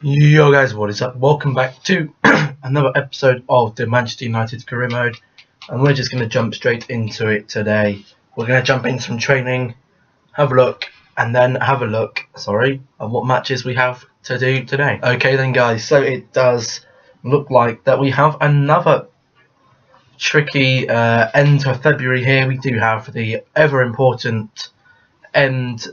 Yo guys, what is up? Welcome back to another episode of the Manchester United career mode, and we're just going to jump straight into it today. We're going to jump into some training, have a look, and then have a look, at what matches we have to do today. Okay then guys, so it does look like that we have another tricky end of February here. We do have the ever important end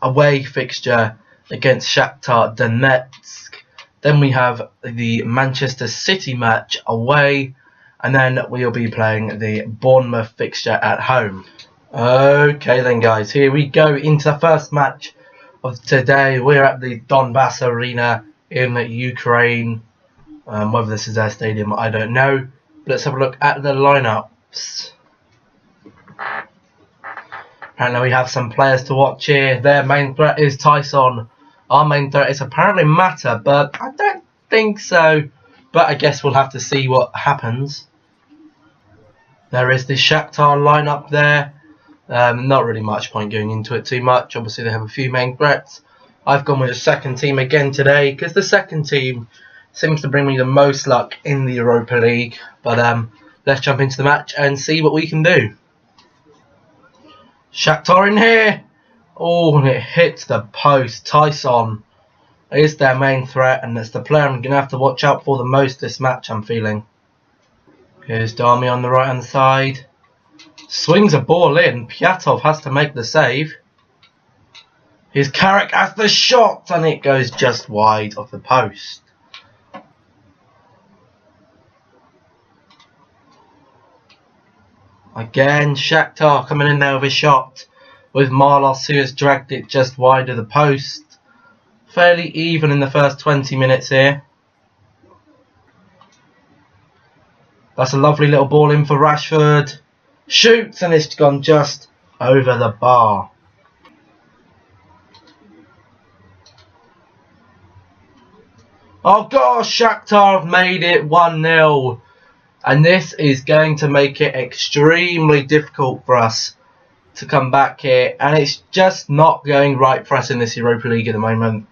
away fixture against Shakhtar Donetsk. Then we have the Manchester City match away, and then we'll be playing the Bournemouth fixture at home. Okay then guys, here we go into the first match of today. We're at the Donbass Arena in Ukraine. Whether this is their stadium, I don't know. But let's have a look at the lineups. Apparently we have some players to watch here. Their main threat is Tyson. Our main threat is apparently Mata, but I don't think so. But I guess we'll have to see what happens. There is the Shakhtar lineup there. Not really much point going into it too much. Obviously they have a few main threats. I've gone with the second team again today because the second team seems to bring me the most luck in the Europa League. But let's jump into the match and see what we can do. Shakhtar in here. Oh, and it hits the post. Tyson is their main threat, and it's the player I'm going to have to watch out for the most this match, I'm feeling. Here's Darmy on the right hand side. Swings a ball in. Pyatov has to make the save. Here's Carrick has the shot, and it goes just wide of the post. Again, Shakhtar coming in there with a shot, with Marlos who has dragged it just wide of the post. Fairly even in the first 20 minutes here. That's a lovely little ball in for Rashford. Shoots, and it's gone just over the bar. Oh gosh, Shakhtar have made it 1-0. And this is going to make it extremely difficult for us to come back here. And it's just not going right for us in this Europa League at the moment.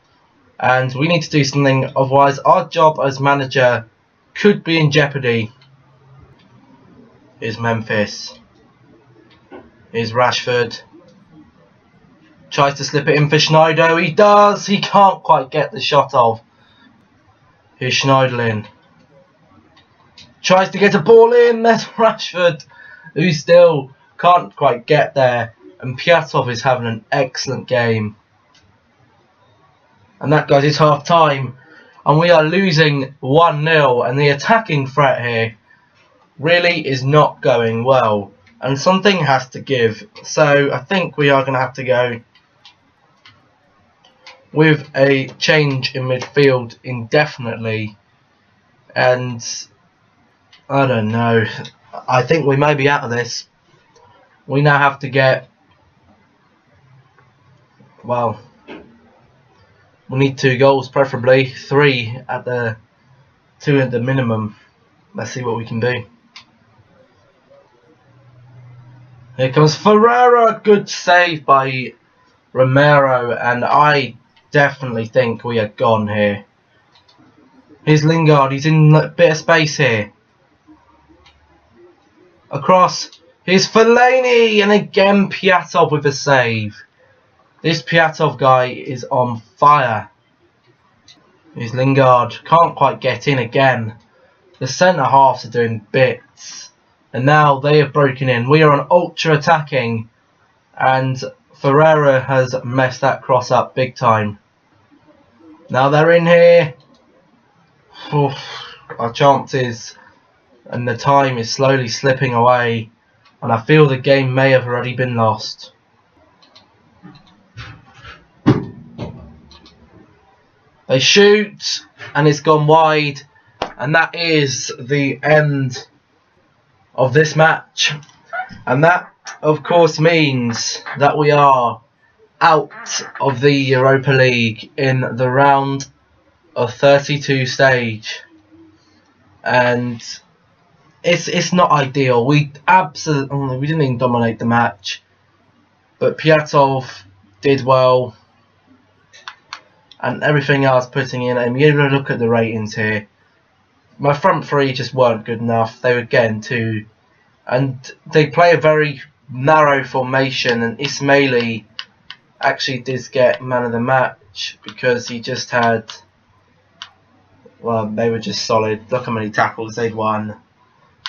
And we need to do something, otherwise our job as manager could be in jeopardy. Here's Memphis. Here's Rashford. Tries to slip it in for Schneider. He does. He can't quite get the shot off. Here's Schneiderlin. Tries to get a ball in. There's Rashford, who still can't quite get there. And Pyatov is having an excellent game. And that, guys, is half time. And we are losing 1-0. And the attacking threat here really is not going well. And something has to give. So I think we are going to have to go with a change in midfield indefinitely. And I don't know. I think we may be out of this. We now have to get... Well, we need 2 goals, preferably 3 at the 2 at the minimum. Let's see what we can do. Here comes Ferreira. Good save by Romero, and I definitely think we are gone here. Here's Lingard. He's in a bit of space here. Across. Here's Fellaini, and again Pyatov with a save. This Pyatov guy is on fire. Here's Lingard. Can't quite get in again. The centre halves are doing bits. And now they have broken in. We are on ultra attacking. And Ferreira has messed that cross up big time. Now they're in here. Oof, our chances. And the time is slowly slipping away. And I feel the game may have already been lost. They shoot. And it's gone wide. And that is the end of this match. And that, of course, means that we are out of the Europa League in the round of 32 stage. And it's not ideal. We didn't even dominate the match, but Pyatov did well, and everything I was putting in. And you look at the ratings here. My front three just weren't good enough. They were getting two, and they play a very narrow formation. And Ismaili actually did get man of the match because he just had. Well, they were just solid. Look how many tackles they'd won.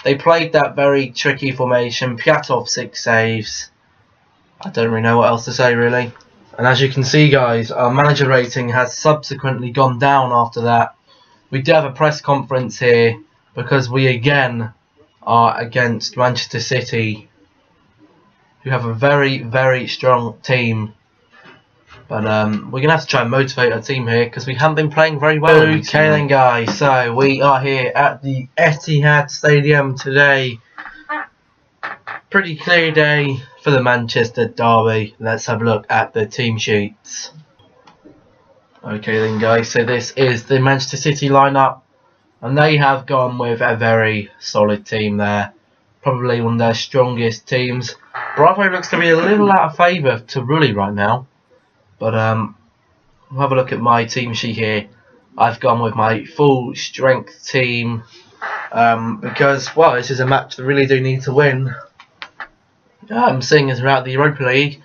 They played that very tricky formation. Piatov 6 saves. I don't really know what else to say really. And as you can see, guys, our manager rating has subsequently gone down after that. We do have a press conference here because we again are against Manchester City, who have a very, very strong team. But we're going to have to try and motivate our team here because we haven't been playing very well. Okay then, guys, so we are here at the Etihad Stadium today. Pretty clear day for the Manchester derby. Let's have a look at the team sheets. Okay then, guys, so this is the Manchester City lineup, and they have gone with a very solid team there. Probably one of their strongest teams. Bravo looks to be a little out of favour to Rulli right now. But we'll have a look at my team sheet here. I've gone with my full strength team because, well, this is a match that really do need to win. Seeing as we're out the Europa League,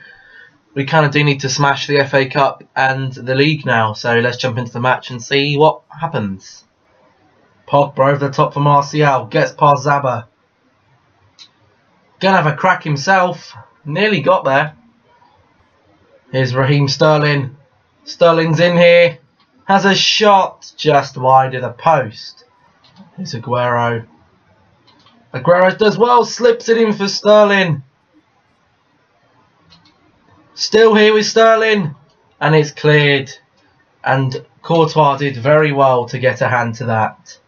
we kind of do need to smash the FA Cup and the league now. So let's jump into the match and see what happens. Pogba over the top for Martial, gets past Zaba. Gonna have a crack himself. Nearly got there. Here's Raheem Sterling. Sterling's in here. Has a shot just wide of the post. Here's Aguero. Aguero does well. Slips it in for Sterling. Still here with Sterling. And it's cleared. And Courtois did very well to get a hand to that.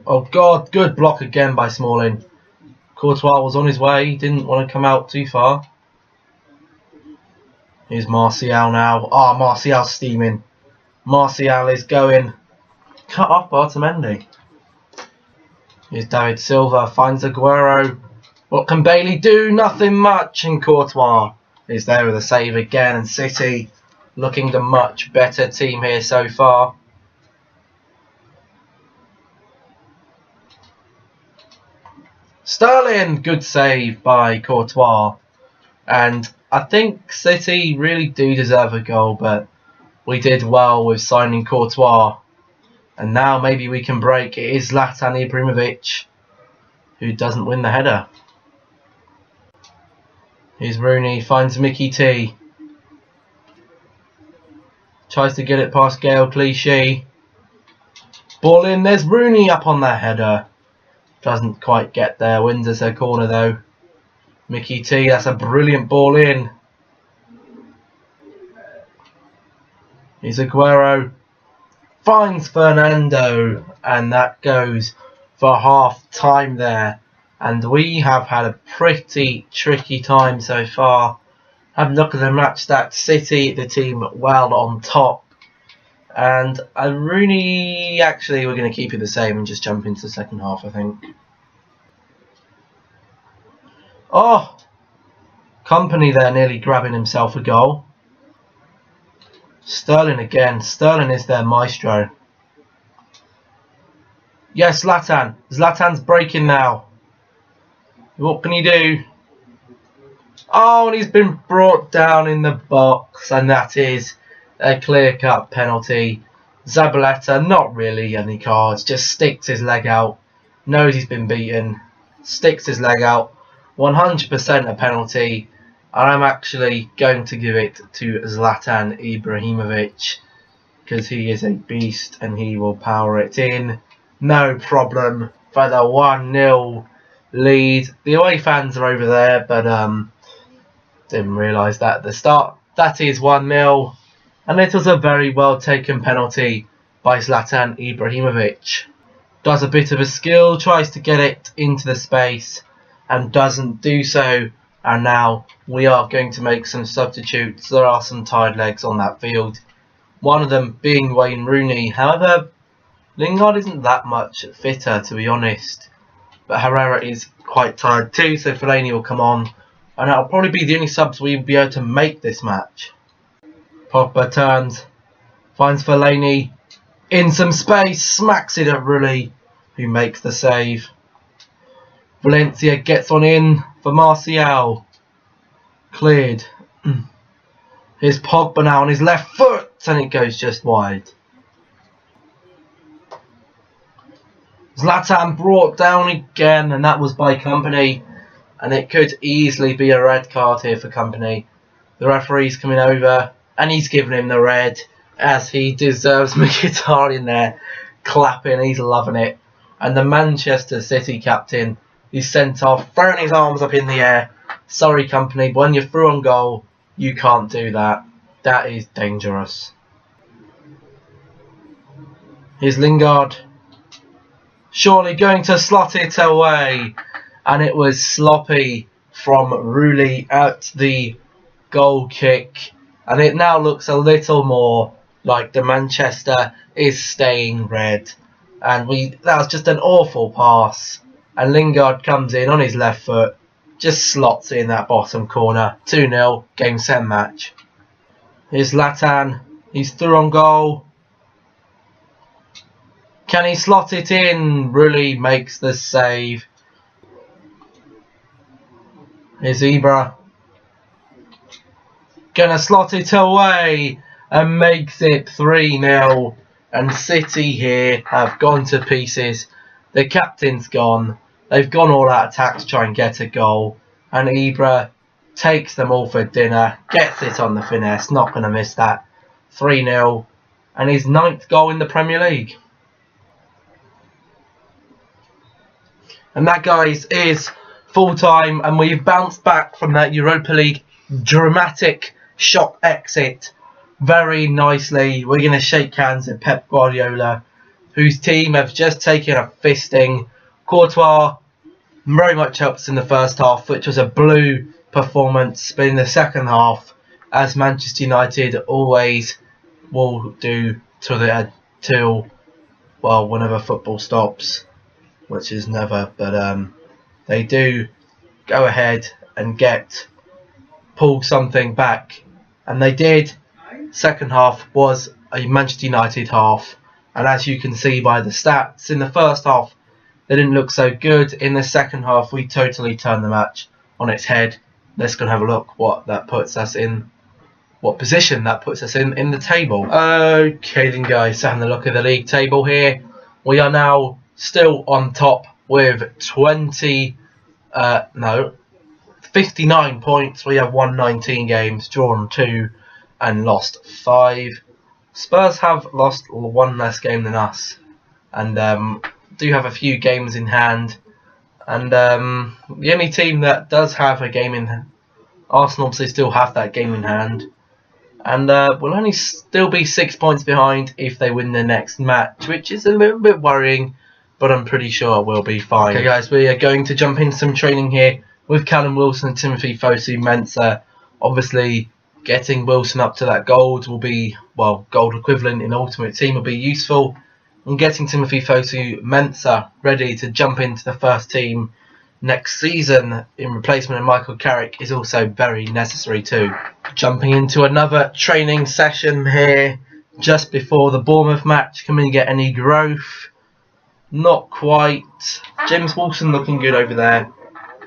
Oh God, good block again by Smalling. Courtois was on his way, didn't want to come out too far. Here's Martial now. Ah, Martial's steaming. Martial is going. Cut off Bartamendi. Here's David Silva, finds Aguero. What can Bailey do? Nothing much. And Courtois is there with a save again. And City looking the much better team here so far. Sterling, good save by Courtois. And I think City really do deserve a goal, but we did well with signing Courtois. And now maybe we can break. It is Zlatan Ibrahimovic who doesn't win the header. Here's Rooney, finds Mickey T. Tries to get it past Gael Clichy. Ball in, there's Rooney up on that header. Doesn't quite get there, wins us a corner though. Mickey T, that's a brilliant ball in. Here's Aguero. Finds Fernando, and that goes for half time there. And we have had a pretty tricky time so far. Have a look at the match stats. City, the team well on top. And Rooney, actually, we're going to keep it the same and just jump into the second half, I think. Oh! Company there nearly grabbing himself a goal. Sterling again. Sterling is their maestro. Yes, Zlatan. Zlatan's breaking now. What can he do? Oh, and he's been brought down in the box, and that is a clear-cut penalty. Zabaleta, not really any cards, just sticks his leg out, knows he's been beaten, sticks his leg out, 100% a penalty, and I'm actually going to give it to Zlatan Ibrahimovic, because he is a beast and he will power it in, no problem, for the 1-0 lead. The away fans are over there, but didn't realise that at the start. That is 1-0. And it was a very well taken penalty by Zlatan Ibrahimovic. Does a bit of a skill, tries to get it into the space and doesn't do so. And now we are going to make some substitutes. There are some tired legs on that field. One of them being Wayne Rooney. However, Lingard isn't that much fitter, to be honest. But Herrera is quite tired too, so Fellaini will come on. And that'll probably be the only subs we'll be able to make this match. Pogba turns, finds Fellaini in some space, smacks it at Rulli, who makes the save. Valencia gets on in for Martial. Cleared. Here's Pogba now on his left foot, and it goes just wide. Zlatan brought down again, and that was by Company. And it could easily be a red card here for Company. The referee's coming over, and he's giving him the red, as he deserves. Mkhitaryan there, clapping, he's loving it. And the Manchester City captain, he's sent off, throwing his arms up in the air. Sorry, Company, but when you're through on goal, you can't do that. That is dangerous. Here's Lingard. Surely going to slot it away. And it was sloppy from Rulli at the goal kick. And it now looks a little more like the Manchester is staying red. And that was just an awful pass. And Lingard comes in on his left foot. Just slots in that bottom corner. 2-0, game set match. Here's Zlatan. He's through on goal. Can he slot it in? Rulli makes the save. Here's Ibra. Gonna slot it away and makes it 3-0. And City here have gone to pieces. The captain's gone. They've gone all out attack to try and get a goal. And Ibra takes them all for dinner. Gets it on the finesse. Not going to miss that. 3-0. And his 9th goal in the Premier League. And that, guys, is full time. And we've bounced back from that Europa League dramatic shock exit very nicely. We're going to shake hands with Pep Guardiola, whose team have just taken a fisting. Courtois very much helps in the first half, which was a blue performance, but in the second half, as Manchester United always will do till whenever football stops, which is never, but they do go ahead and pull something back, and they did. Second half was a Manchester United half, and as you can see by the stats, in the first half they didn't look so good. In the second half, we totally turned the match on its head. Let's go and have a look what position that puts us in the table. Okay then, guys, having a look at the league table here. We are now still on top with 59 points. We have won 19 games, drawn 2 and lost 5. Spurs have lost 1 less game than us, and do have a few games in hand. And the only team that does have a game in hand, Arsenal, obviously still have that game in hand, and will only still be 6 points behind if they win the next match, which is a little bit worrying, but I'm pretty sure we'll be fine. Okay, guys, we are going to jump into some training here with Callum Wilson and Timothy Fosu-Mensah. Obviously, getting Wilson up to that gold will be, gold equivalent in Ultimate Team will be useful. And getting Timothy Fosu-Mensah ready to jump into the first team next season in replacement of Michael Carrick is also very necessary too. Jumping into another training session here just before the Bournemouth match. Can we get any growth? Not quite. James Wilson looking good over there.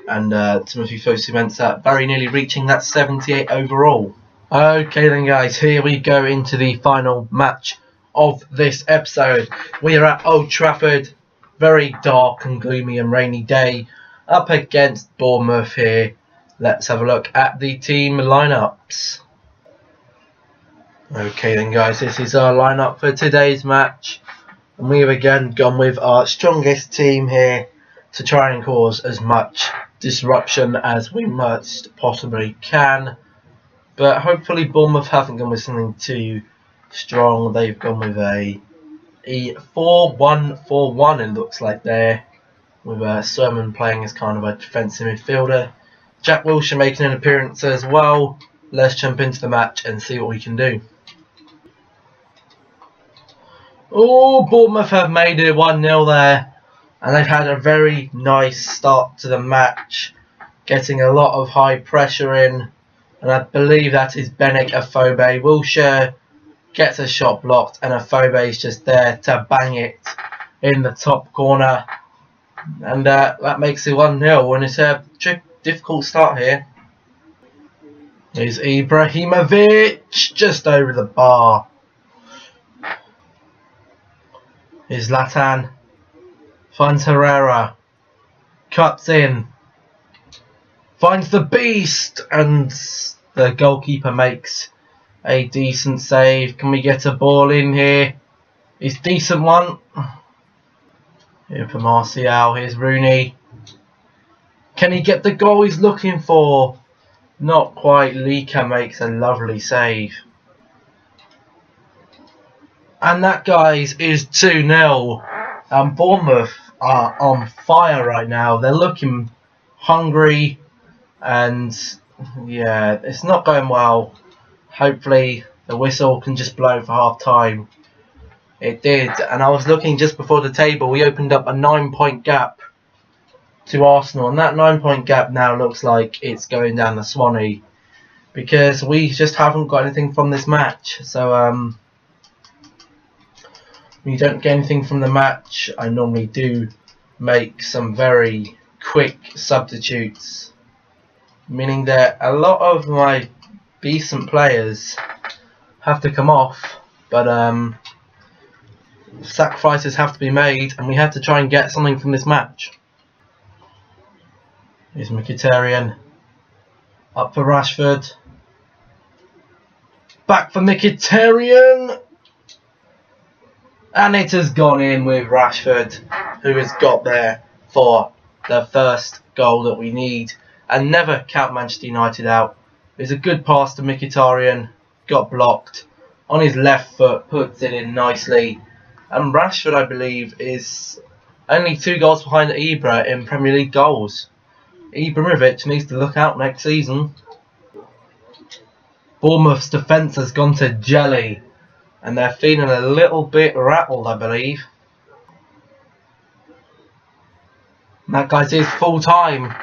And Timothy Fosu-Mensah very nearly reaching that 78 overall. Okay then, guys, here we go into the final match of this episode. We are at Old Trafford, very dark and gloomy and rainy day, up against Bournemouth here. Let's have a look at the team lineups. Okay then, guys, this is our lineup for today's match, and we have again gone with our strongest team here to try and cause as much disruption as we most possibly can. But hopefully Bournemouth haven't gone with something too strong. They've gone with a 4-1-4-1, it looks like there, with Sermon playing as kind of a defensive midfielder. Jack Wilshere making an appearance as well. Let's jump into the match and see what we can do. Oh, Bournemouth have made it 1-0 there. And they've had a very nice start to the match, getting a lot of high pressure in. And I believe that is Benik Afobe. Wilshere gets a shot blocked, and Afobe is just there to bang it in the top corner. And that makes it 1-0, and it's a difficult start here. Here's Ibrahimovic, just over the bar. Here's Zlatan, finds Herrera, cuts in, finds the beast, and the goalkeeper makes a decent save. Can we get a ball in here? It's a decent one. Here for Martial, here's Rooney. Can he get the goal he's looking for? Not quite. Lika makes a lovely save. And that, guys, is 2-0. And Bournemouth are on fire right now. They're looking hungry. And, yeah, it's not going well. Hopefully the whistle can just blow for half time. It did. And I was looking just before the table. We opened up a 9-point gap to Arsenal, and that 9-point gap now looks like it's going down the Swanee, because we just haven't got anything from this match. So when you don't get anything from the match, I normally do make some very quick substitutes, meaning that a lot of my decent players have to come off, but sacrifices have to be made, and we have to try and get something from this match. Here's Mkhitaryan, up for Rashford, back for Mkhitaryan, and it has gone in with Rashford, who has got there for the first goal that we need. And never count Manchester United out. There's a good pass to Mkhitaryan, got blocked, on his left foot, puts it in nicely, and Rashford, I believe, is only 2 goals behind Ibra in Premier League goals. Ibrahimovic needs to look out next season. Bournemouth's defence has gone to jelly, and they're feeling a little bit rattled, I believe. And that, guys, is full time,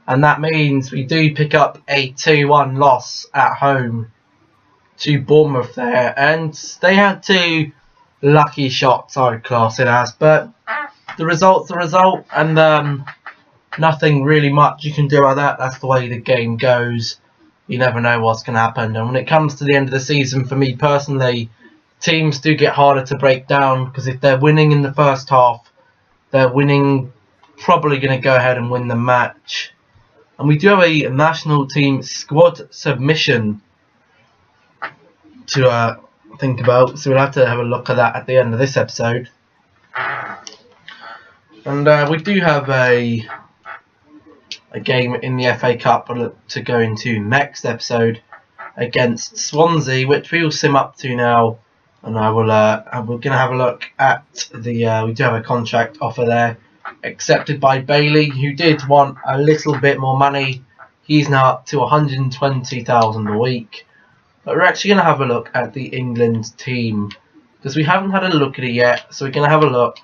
and that means we do pick up a 2-1 loss at home to Bournemouth there. And they had 2 lucky shots, I would class it as, but the result's the result, and nothing really much you can do about that. That's the way the game goes. You never know what's going to happen. And when it comes to the end of the season, for me personally, teams do get harder to break down, because if they're winning in the first half, they're probably going to go ahead and win the match. And we do have a national team squad submission to think about, so we'll have to have a look at that at the end of this episode. And we do have a game in the FA Cup to go into next episode against Swansea, which we will sim up to now, and we're going to have a look at the we do have a contract offer there accepted by Bailey, who did want a little bit more money. He's now up to 120,000 a week. But we're actually going to have a look at the England team, because we haven't had a look at it yet, so we're going to have a look.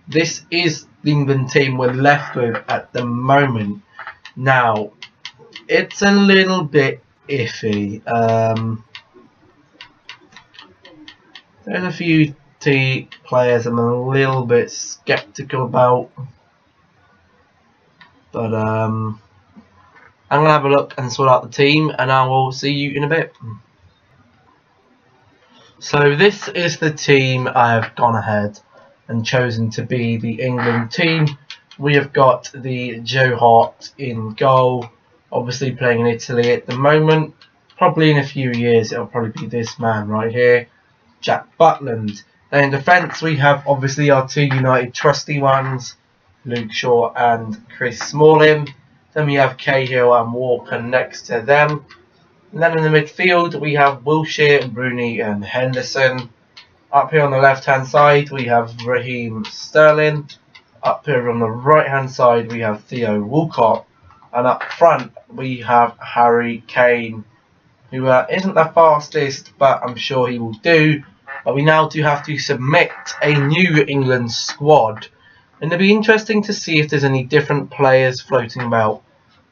This is the England team we're left with at the moment. Now, it's a little bit iffy. There's a few players I'm a little bit skeptical about, but I'm going to have a look and sort out the team, and I will see you in a bit. So this is the team I have gone ahead and chosen to be the England team. We have got the Joe Hart in goal, obviously playing in Italy at the moment. Probably in a few years it'll probably be this man right here, Jack Butland. Then in defence we have obviously our 2 United trusty ones, Luke Shaw and Chris Smalling. Then we have Cahill and Walker next to them. And then in the midfield we have Wilshere, Rooney and Henderson. Up here on the left hand side we have Raheem Sterling. Up here on the right hand side we have Theo Walcott. And up front we have Harry Kane, who isn't the fastest, but I'm sure he will do. But we now do have to submit a new England squad. And it'd be interesting to see if there's any different players floating about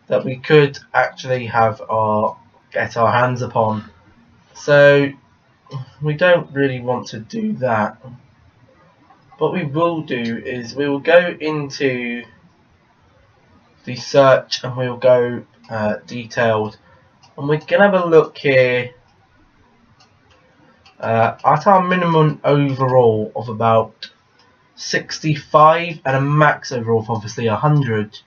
that we could actually get our hands upon. So we don't really want to do that. What we will do is we will go into the search and we will go detailed, and we're gonna have a look here at our minimum overall of about 65 and a max overall of obviously 100,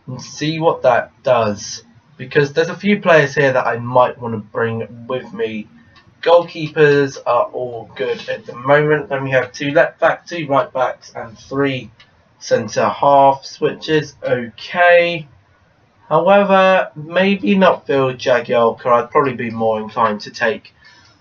and see what that does, because there's a few players here that I might want to bring with me. Goalkeepers are all good at the moment. Then we have 2 left backs, 2 right backs, and 3 centre halves, which is okay. However, maybe not Phil Jagielka. I'd probably be more inclined to take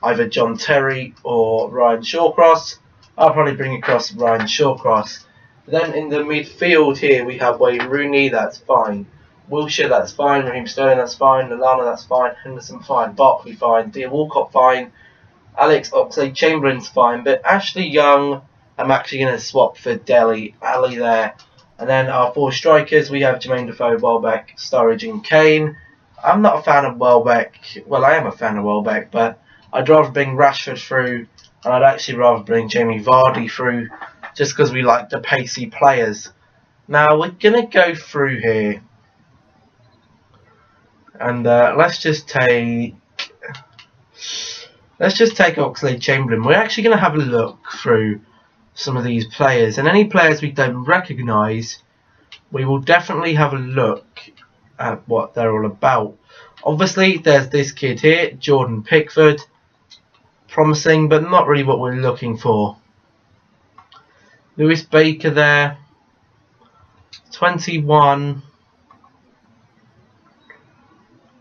either John Terry or Ryan Shawcross. I'll probably bring across Ryan Shawcross. Then in the midfield here we have Wayne Rooney, that's fine. Wilshere, that's fine. Raheem Sterling, that's fine. Lallana, that's fine. Henderson, fine. Barkley, fine. Dean Walcott, fine. Alex Oxlade-Chamberlain's fine. But Ashley Young, I'm actually going to swap for Dele Alli there. And then our 4 strikers, we have Jermaine Defoe, Welbeck, Sturridge and Kane. I'm not a fan of Welbeck. Well, I am a fan of Welbeck, but I'd rather bring Rashford through, and I'd actually rather bring Jamie Vardy through, just because we like the pacey players. Now, we're going to go through here. And let's just take Oxlade-Chamberlain. We're actually going to have a look through some of these players, and any players we don't recognise, we will definitely have a look at what they're all about. Obviously, there's this kid here, Jordan Pickford. Promising, but not really what we're looking for. Lewis Baker there, 21.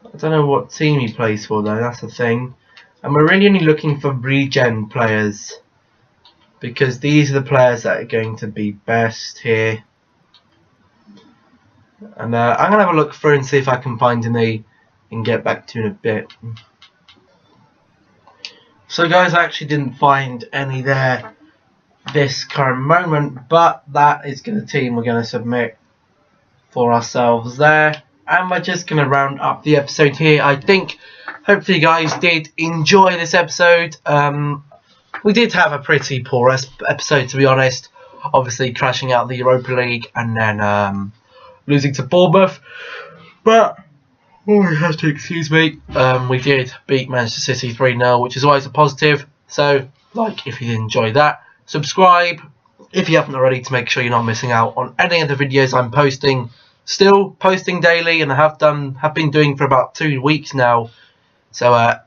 I don't know what team he plays for though, that's the thing. And we're really only looking for regen players, because these are the players that are going to be best here. And I'm going to have a look through and see if I can find any and get back to you in a bit. So guys, I actually didn't find any there this current moment, but that is the team we're going to submit for ourselves there. And we're just going to round up the episode here. I think hopefully you guys did enjoy this episode. We did have a pretty poor episode, to be honest. Obviously crashing out the Europa League and then losing to Bournemouth. But, oh, you have to excuse me. We did beat Manchester City 3-0, which is always a positive. So, like, if you did enjoy that, subscribe if you haven't already, to make sure you're not missing out on any of the videos I'm posting. Still posting daily, and I have been doing for about 2 weeks now. So,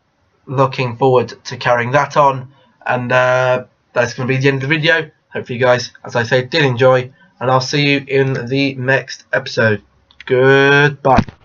looking forward to carrying that on. And that's going to be the end of the video. Hopefully you guys, as I say, did enjoy. And I'll see you in the next episode. Goodbye.